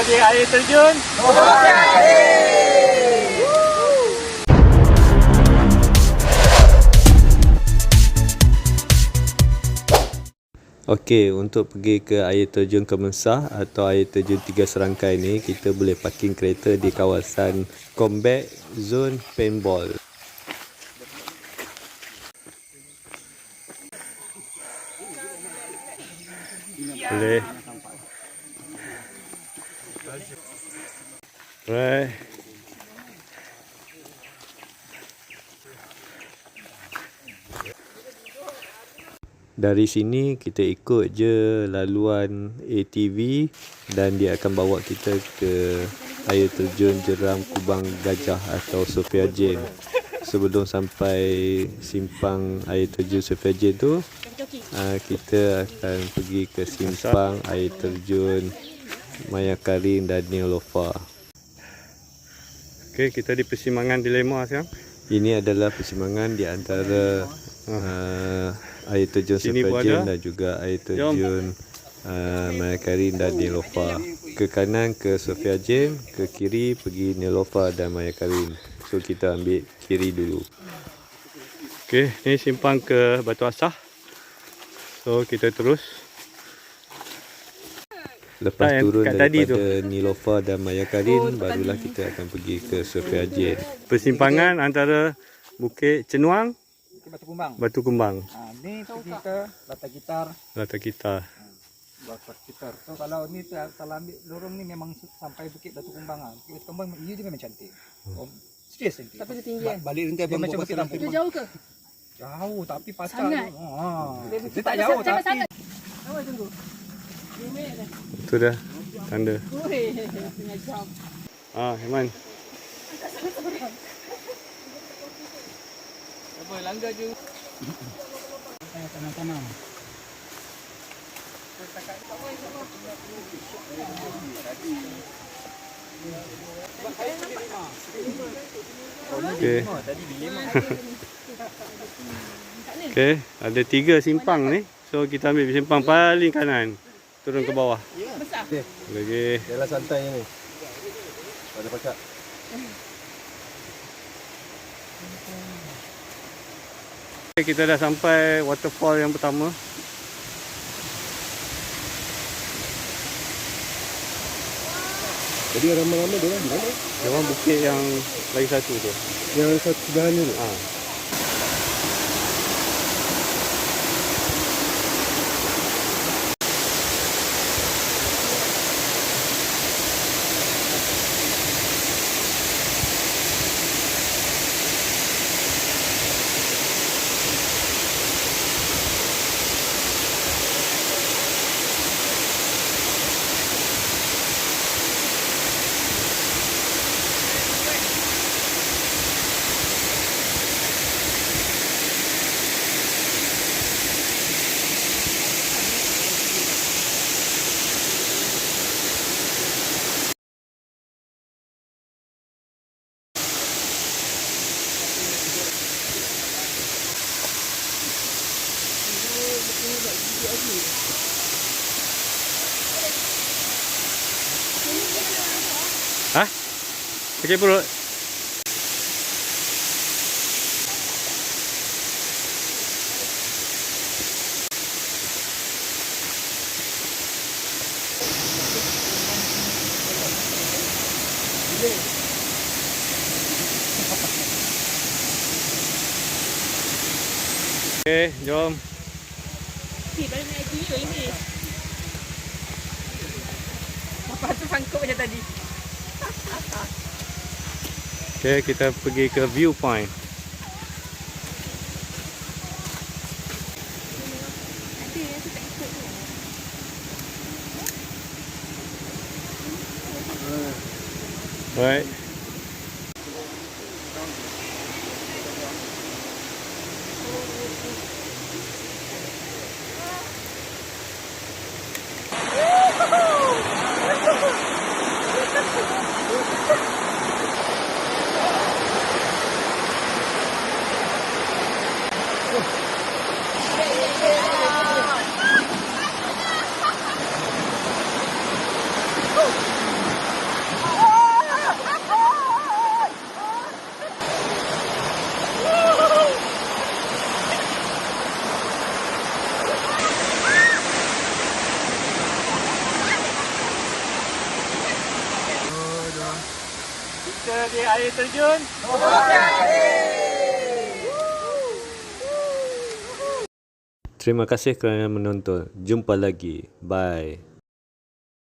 di air terjun. Okey, untuk pergi ke air terjun Kemensah atau air terjun Tiga Serangkai ni, kita boleh parking kereta di kawasan Combat Zone Paintball. Boleh. Right. Dari sini kita ikut je laluan ATV dan dia akan bawa kita ke air terjun Jeram Kubang Gajah atau Sophia Jane. Sebelum sampai simpang air terjun Sophia Jane tu, kita akan pergi ke simpang air terjun Maya Karin dan Neolofa. Okey, kita di persimpangan dilema sekarang. Ini adalah persimpangan di antara air terjun Sophia Jane dan juga air terjun Maya Karin dan Neolofa. Ke kanan ke Sophia Jane, ke kiri pergi Neolofa dan Maya Karin. So kita ambil kiri dulu. Okey, ni simpang ke Batu Asah. So kita terus. Lepas turun daripada Neolofa dan Maya Karin, barulah kita akan pergi ke Sophia Jane. Persimpangan antara Bukit Cenuang, Batu Kumbang. Batu Kumbang. Ni pergi ke Lata Gitar. Lata Gitar. Lata Gitar. So kalau ni tu kalau ambil lorong ni memang sampai Bukit Batu Kumbang ah. Bukit Batu Kumbang dia memang cantik. Serius cantik. Tapi ketinggian. Balik nanti abang macam Bukit Lampung. Jauh ke? Jauh tapi pasal Sangat. dia tak jauh tapi. Awak tunggu. 2 minit dah. Itu dah tanda. Oi, tengah jam. Heman. Apa langgar je. Tanam-tanam. Okey. Okey, ada 3 simpang ni. So kita ambil simpang paling kanan. Turun ke bawah. Besar. Lagi. Jalan santai ni. Pada pakak. Okay, kita dah sampai waterfall yang pertama. Jadi ramai-ramai dia orang di mana? Dia orang bukit yang lagi satu tu. Yang satu sebelahnya tu. Hah? Sakit perut? Okey, jom. Balik naik gila ni. Apa tu sangkut macam tadi? Okey, kita pergi ke viewpoint. Right. Kita di air terjun. Terima kasih kerana menonton. Jumpa lagi. Bye.